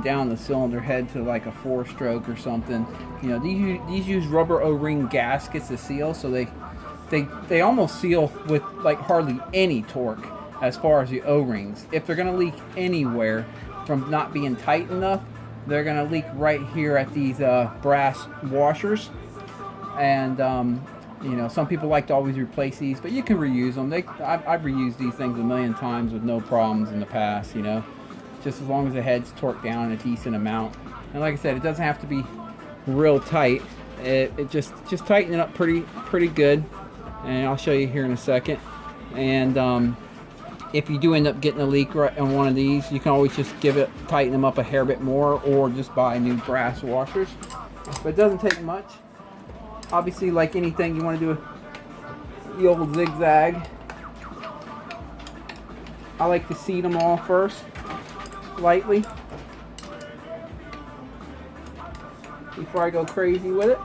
down the cylinder head to like a 4-stroke or something. You know, these use rubber O-ring gaskets to seal, so they almost seal with like hardly any torque as far as the O-rings. If they're going to leak anywhere from not being tight enough, they're going to leak right here at these brass washers. And you know, some people like to always replace these, but you can reuse them. I've reused these things a million times with no problems in the past, you know. Just as long as the head's torqued down a decent amount. And like I said, it doesn't have to be real tight. It just tighten it up pretty good. And I'll show you here in a second. And if you do end up getting a leak right on one of these, you can always just tighten them up a hair bit more, or just buy new brass washers. But it doesn't take much. Obviously, like anything, you want to do the old zigzag. I like to seat them all first, lightly, before I go crazy with it.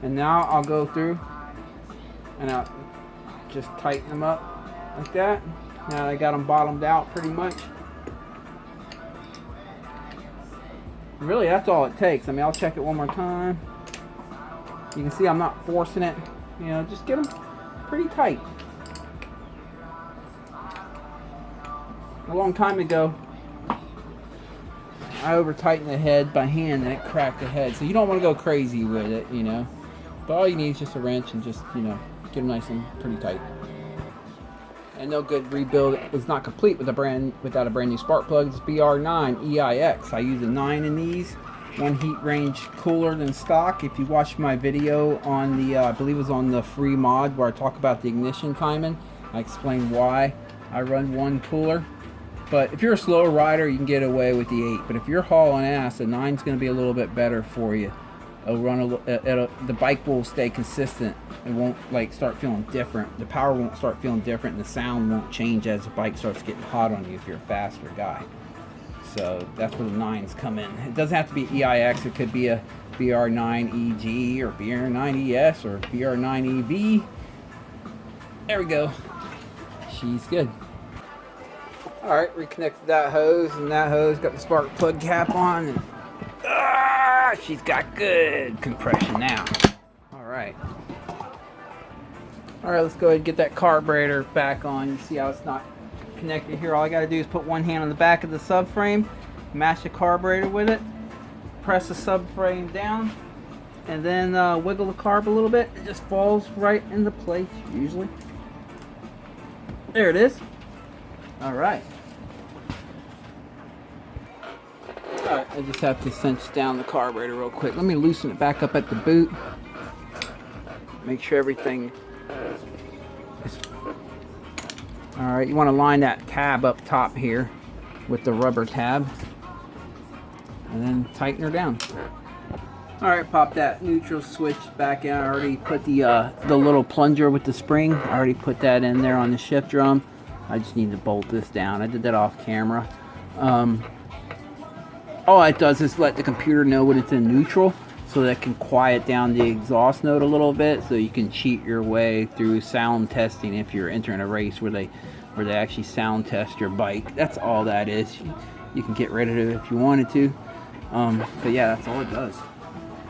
And now I'll go through and I'll just tighten them up like that. Now I got them bottomed out pretty much. Really, that's all it takes. I mean, I'll check it one more time. You can see I'm not forcing it. You know, just get them pretty tight. A long time ago, I over-tightened the head by hand and it cracked the head. So you don't want to go crazy with it, you know. But all you need is just a wrench and just, you know, get them nice and pretty tight. And no good rebuild is not complete without a brand new spark plug. It's BR9 EIX. I use a 9 in these. One heat range cooler than stock. If you watched my video on the, I believe it was on the free mod where I talk about the ignition timing, I explain why I run one cooler. But if you're a slower rider, you can get away with the 8. But if you're hauling ass, the 9's going to be a little bit better for you. The bike will stay consistent. It won't like start feeling different. The power won't start feeling different, and the sound won't change as the bike starts getting hot on you if you're a faster guy. So that's where the 9s come in. It doesn't have to be EIX. It could be a BR9EG or BR9ES or BR9EV. There we go. She's good. Alright, reconnected that hose, and that hose got the spark plug cap on, and she's got good compression now. Alright. Alright, let's go ahead and get that carburetor back on. You see how it's not connected here. All I gotta do is put one hand on the back of the subframe, match the carburetor with it, press the subframe down, and then wiggle the carb a little bit. It just falls right into place usually. There it is. Alright. Alright, I just have to cinch down the carburetor real quick. Let me loosen it back up at the boot. Make sure everything is... Alright, you want to line that tab up top here with the rubber tab. And then tighten her down. Alright, pop that neutral switch back in. I already put the little plunger with the spring. I already put that in there on the shift drum. I just need to bolt this down. I did that off camera. All it does is let the computer know when it's in neutral, so that can quiet down the exhaust note a little bit, so you can cheat your way through sound testing if you're entering a race where they actually sound test your bike. That's all that is. You can get rid of it if you wanted to. But yeah, that's all it does.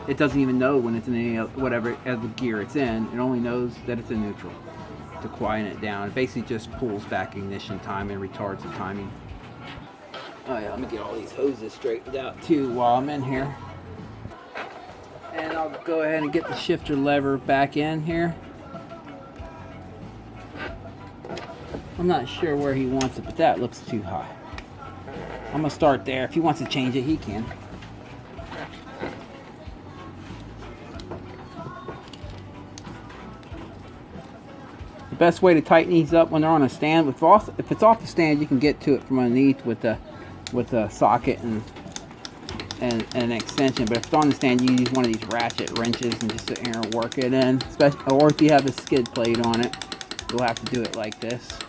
It doesn't even know when it's in any whatever other gear it's in. It only knows that it's in neutral to quiet it down. It basically just pulls back ignition time and retards the timing. Oh yeah, let me get all these hoses straightened out too while I'm in here. And I'll go ahead and get the shifter lever back in here. I'm not sure where he wants it, but that looks too high. I'm gonna start there. If he wants to change it, he can. The best way to tighten these up when they're on a stand, if it's off the stand, you can get to it from underneath with the socket and an extension. But if it's on the stand, you use one of these ratchet wrenches and just sit here and work it in. Or if you have a skid plate on it, you'll have to do it like this.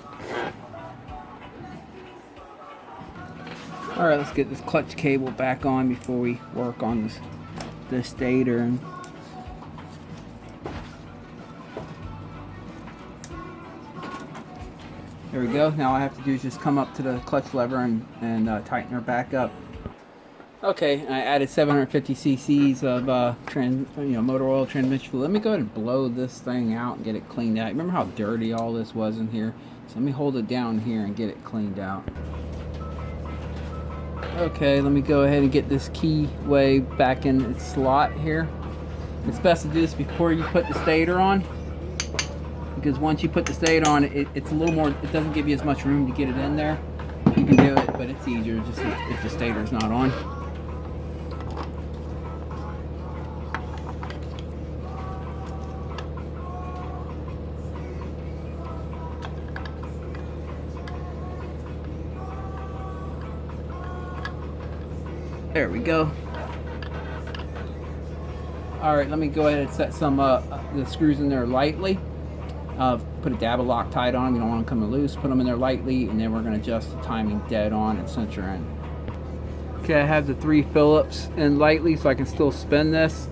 Alright, let's get this clutch cable back on before we work on this stator. There we go. Now all I have to do is just come up to the clutch lever and tighten her back up. Okay, I added 750 cc's of motor oil, transmission fluid. Let me go ahead and blow this thing out and get it cleaned out. Remember how dirty all this was in here? So let me hold it down here and get it cleaned out. Okay, let me go ahead and get this keyway back in its slot here. It's best to do this before you put the stator on, because once you put the stator on, it's a little more, it doesn't give you as much room to get it in there. You can do it, but it's easier just if the stator's not on. There we go. Alright, let me go ahead and set some the screws in there lightly. Put a dab of Loctite on them. You don't want them coming loose. Put them in there lightly, and then we're going to adjust the timing dead on and center in. Okay, I have the 3 Phillips in lightly so I can still spin this.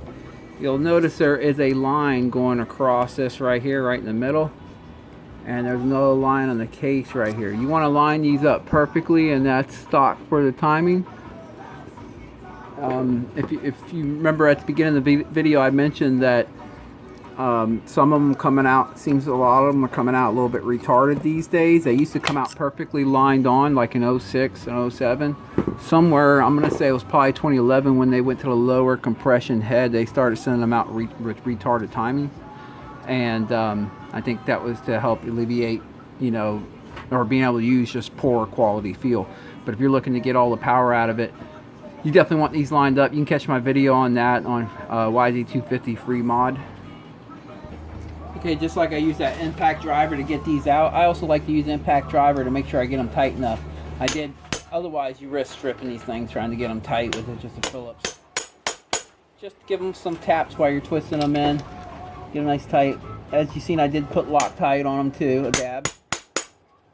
You'll notice there is a line going across this right here, right in the middle. And there's no line on the case right here. You want to line these up perfectly, and that's stock for the timing. If you remember at the beginning of the video, I mentioned that some of them coming out, seems a lot of them are coming out a little bit retarded these days. They used to come out perfectly lined on, like in 06 and 07. Somewhere, I'm going to say it was probably 2011 when they went to the lower compression head, they started sending them out with retarded timing. And I think that was to help alleviate, or being able to use just poor quality feel. But if you're looking to get all the power out of it, you definitely want these lined up. You can catch my video on that on YZ250 free mod. Okay, just like I use that impact driver to get these out, I also like to use impact driver to make sure I get them tight enough. Otherwise you risk stripping these things trying to get them tight with just a Phillips. Just give them some taps while you're twisting them in. Get them nice tight. As you've seen, I did put Loctite on them too, a dab.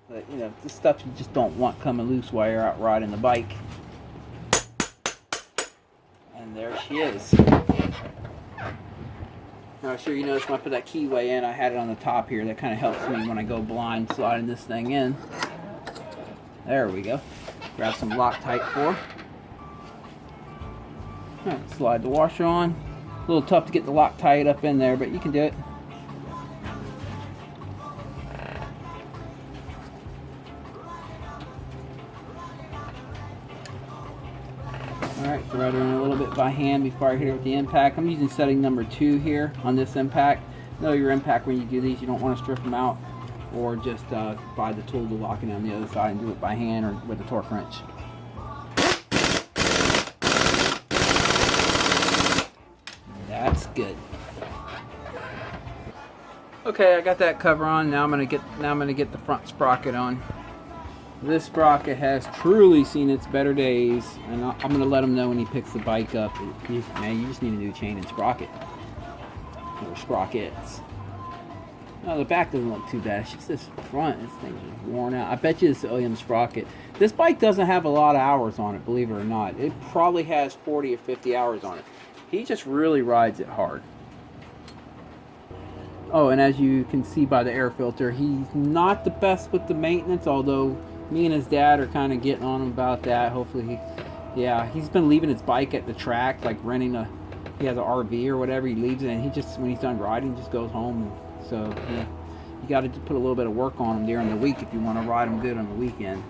But this stuff you just don't want coming loose while you're out riding the bike. And there she is. Now I'm sure you noticed when I put that keyway in, I had it on the top here. That kind of helps me when I go blind sliding this thing in. There we go. Grab some Loctite for. Alright, slide the washer on. A little tough to get the Loctite up in there, but you can do it. Alright, thread her in a little bit by hand before I hit her with the impact. I'm using setting number 2 here on this impact. Know your impact when you do these. You don't want to strip them out, or just buy the tool to lock it on the other side and do it by hand or with a torque wrench. That's good. Okay, I got that cover on. Now I'm gonna get the front sprocket on. This sprocket has truly seen its better days, and I'm going to let him know when he picks the bike up. Man, you just need a new chain and sprocket. Or sprockets. No, the back doesn't look too bad. It's just this front. This thing's just worn out. I bet you it's the OEM sprocket. This bike doesn't have a lot of hours on it, believe it or not. It probably has 40 or 50 hours on it. He just really rides it hard. Oh, and as you can see by the air filter, he's not the best with the maintenance, although me and his dad are kind of getting on him about that. Hopefully he's been leaving his bike at the track, like he has an RV or whatever. He leaves it, and he just, when he's done riding, just goes home. So yeah, you got to put a little bit of work on him during the week if you want to ride him good on the weekend.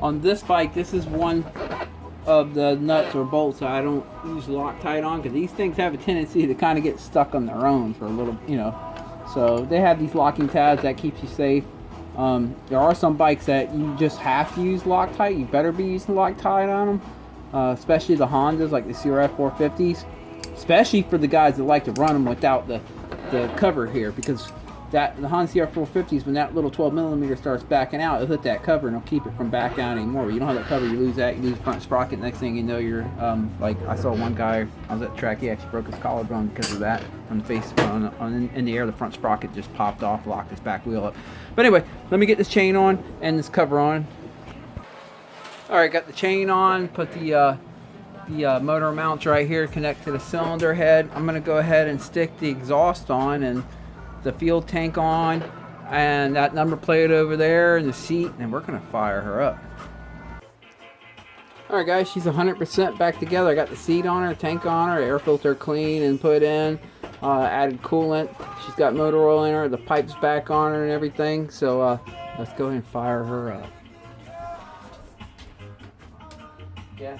On this bike, this is one of the nuts or bolts I don't use Loctite on, because these things have a tendency to kind of get stuck on their own for a little, So they have these locking tabs that keeps you safe. There are some bikes that you just have to use Loctite. You better be using Loctite on them, especially the Hondas, like the CRF 450s. Especially for the guys that like to run them without the cover here, because the Honda CRF 450s, when that little 12mm starts backing out, it'll hit that cover and it'll keep it from backing out anymore. But you don't have that cover, you lose that, you lose the front sprocket. Next thing you know, you're like I saw one guy on that track, he actually broke his collarbone because of that. On the face, in the air, the front sprocket just popped off, locked his back wheel up. But anyway, let me get this chain on and this cover on. All right, got the chain on, put the motor mounts right here to connect to the cylinder head. I'm gonna go ahead and stick the exhaust on and the fuel tank on and that number plate over there and the seat, and we're gonna fire her up. All right guys, she's 100% back together. I got the seat on her, tank on her, air filter clean and put in, added coolant. She's got motor oil in her, the pipe's back on her and everything. So let's go ahead and fire her up. Yes.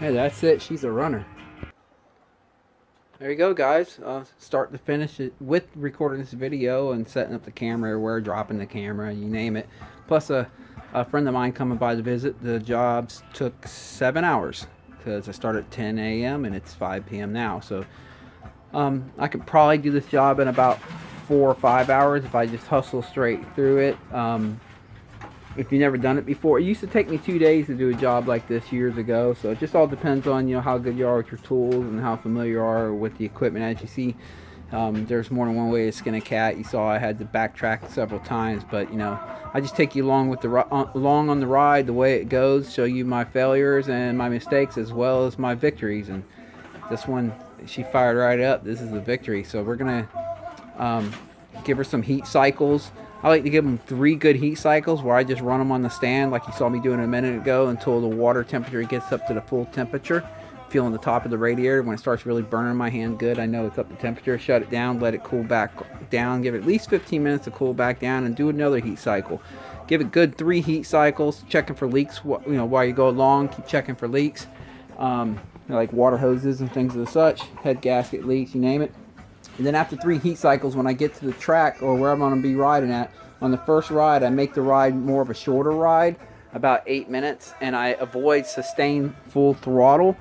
Hey, that's it. She's a runner. There you go, guys. Start to finish it with recording this video and setting up the camera everywhere, dropping the camera, you name it. Plus a friend of mine coming by to visit. The jobs took 7 hours because I started at 10 a.m. and it's 5 p.m. now. So I could probably do this job in about 4 or 5 hours if I just hustle straight through it. If you've never done it before, it used to take me 2 days to do a job like this years ago. So it just all depends on, you know, how good you are with your tools and how familiar you are with the equipment. As you see, there's more than one way to skin a cat. You saw I had to backtrack several times, but you know, I just take you along with along on the ride, the way it goes, show you my failures and my mistakes as well as my victories. And this one, she fired right up. This is a victory. So we're gonna give her some heat cycles. I like to give them 3 good heat cycles where I just run them on the stand like you saw me doing a minute ago until the water temperature gets up to the full temperature. Feeling the top of the radiator. When it starts really burning my hand good, I know it's up to temperature. Shut it down, let it cool back down. Give it at least 15 minutes to cool back down and do another heat cycle. Give it good 3 heat cycles, checking for leaks, you know, while you go along. Keep checking for leaks, like water hoses and things of the such, head gasket leaks, you name it. And then after 3 heat cycles, when I get to the track or where I'm going to be riding at, on the first ride, I make the ride more of a shorter ride, about 8 minutes, and I avoid sustained full throttle.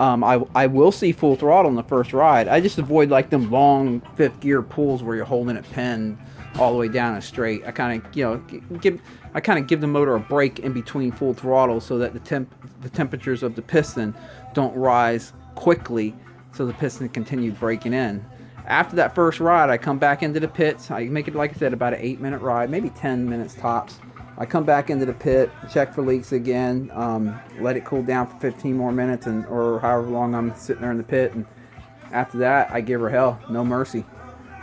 I will see full throttle in the first ride. I just avoid like them long 5th gear pulls where you're holding it pinned all the way down and straight. I kind of, you know, give the motor a break in between full throttle so that the temperatures of the piston don't rise quickly, so the piston continue breaking in. After that first ride, I come back into the pits. I make it, like I said, about an 8-minute ride, maybe 10 minutes tops. I come back into the pit, check for leaks again, let it cool down for 15 more minutes, or however long I'm sitting there in the pit. And after that, I give her hell, no mercy.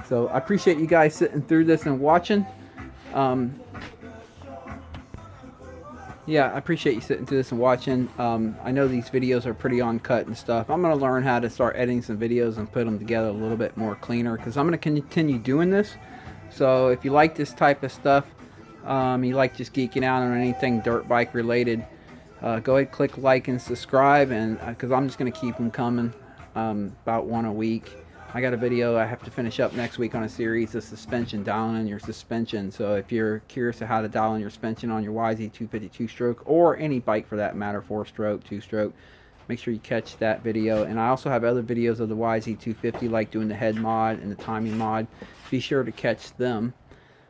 So I appreciate you guys sitting through this and watching. Yeah, I appreciate you sitting through this and watching. I know these videos are pretty uncut and stuff. I'm going to learn how to start editing some videos and put them together a little bit more cleaner, because I'm going to continue doing this. So if you like this type of stuff, you like just geeking out on anything dirt bike related, go ahead, click like and subscribe, and because I'm just going to keep them coming, about 1 a week. I got a video I have to finish up next week on a series of suspension, dialing in your suspension. So if you're curious to how to dial in your suspension on your YZ250 2-stroke, or any bike for that matter, 4-stroke, 2-stroke, make sure you catch that video. And I also have other videos of the YZ250, like doing the head mod and the timing mod. Be sure to catch them.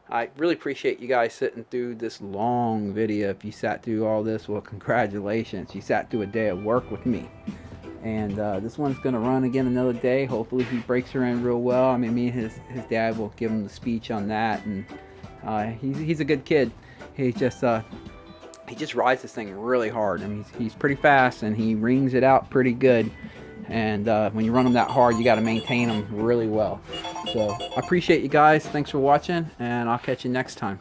I really appreciate you guys sitting through this long video. If you sat through all this, well, congratulations. You sat through a day of work with me. And this one's going to run again another day. Hopefully he breaks her in real well. I mean, me and his dad will give him the speech on that. And he's a good kid. He just rides this thing really hard. I mean, he's pretty fast, and he rings it out pretty good. And when you run them that hard, you got to maintain them really well. So I appreciate you guys. Thanks for watching, and I'll catch you next time.